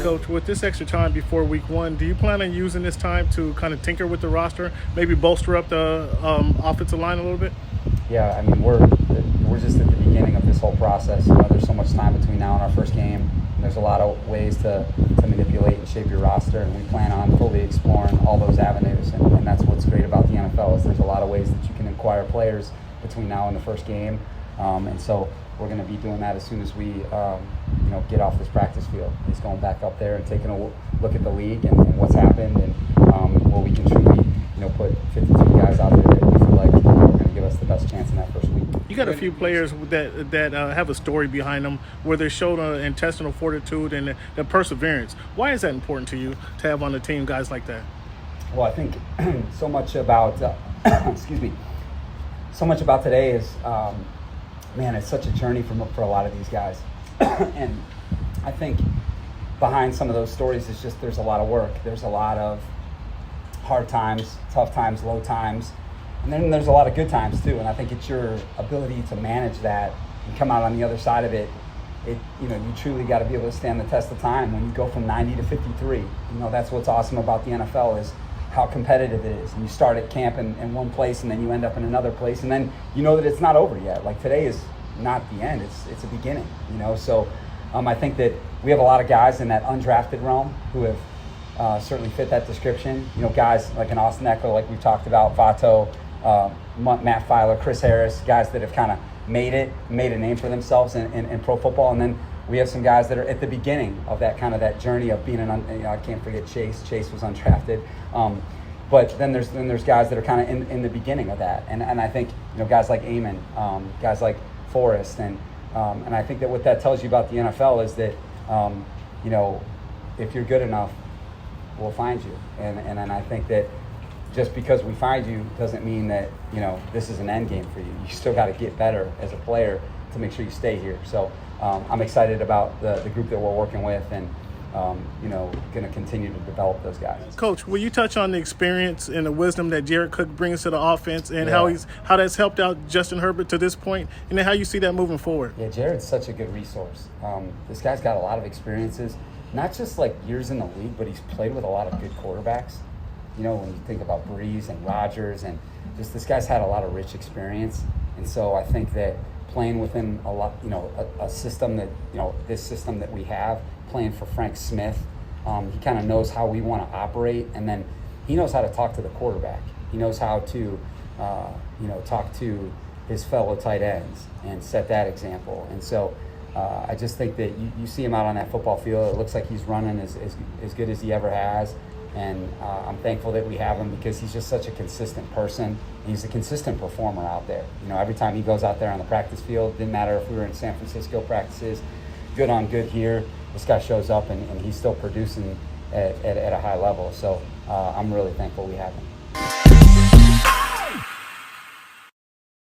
Coach, with this extra time before week one, do you plan on using this time to kind of tinker with the roster, maybe bolster up the offensive line a little bit? Yeah, I mean, we're just at the beginning of this whole process. There's so much time between now and our first game. And there's a lot of ways to manipulate and shape your roster, and we plan on fully exploring all those avenues. And that's what's great about the NFL is there's a lot of ways that you can acquire players between now and the first game. And so we're going to be doing that as soon as we, get off this practice field. He's going back up there and taking a look at the league and what's happened, and where we can truly, put 53 guys out there that we feel like are going to give us the best chance in that first week. You got a few players that have a story behind them where they showed intestinal fortitude and the perseverance. Why is that important to you to have on the team guys like that? Well, I think so much about so much about today is, it's such a journey for a lot of these guys. And I think behind some of those stories is just there's a lot of work. There's a lot of hard times, tough times, low times. And then there's a lot of good times too. And I think it's your ability to manage that and come out on the other side of it. You truly got to be able to stand the test of time when you go from 90 to 53. That's what's awesome about the NFL is how competitive it is. And you start at camp in one place and then you end up in another place. And then you know that it's not over yet. Like today is not the end, it's a beginning, So I think that we have a lot of guys in that undrafted realm who have certainly fit that description. Guys like an Austin Eckler, like we've talked about, Vato, Matt Filer, Chris Harris, guys that have kind of made a name for themselves in pro football. And then we have some guys that are at the beginning of that journey of being I can't forget Chase. Chase was undrafted. But then there's guys that are kind of in the beginning of that. And I think, guys like Amon, guys like Forrest, and I think that what that tells you about the NFL is that, if you're good enough, we'll find you. And I think that just because we find you doesn't mean that, this is an end game for you. You still got to get better as a player to make sure you stay here. So I'm excited about the group that we're working with, and going to continue to develop those guys. Coach, will you touch on the experience and the wisdom that Jared Cook brings to the offense, and how that's helped out Justin Herbert to this point, and then how you see that moving forward? Yeah, Jared's such a good resource. This guy's got a lot of experiences, not just like years in the league, but he's played with a lot of good quarterbacks. When you think about Breeze and Rodgers, and just this guy's had a lot of rich experience. And so I think that playing within a lot, a system that, this system that we have, playing for Frank Smith, he kind of knows how we want to operate, and then he knows how to talk to the quarterback. He knows how to, talk to his fellow tight ends and set that example. And so I just think that you see him out on that football field. It looks like he's running as good as he ever has. And I'm thankful that we have him because he's just such a consistent person. He's a consistent performer out there. Every time he goes out there on the practice field, didn't matter if we were in San Francisco practices, good on good here, this guy shows up and he's still producing at a high level. So I'm really thankful we have him.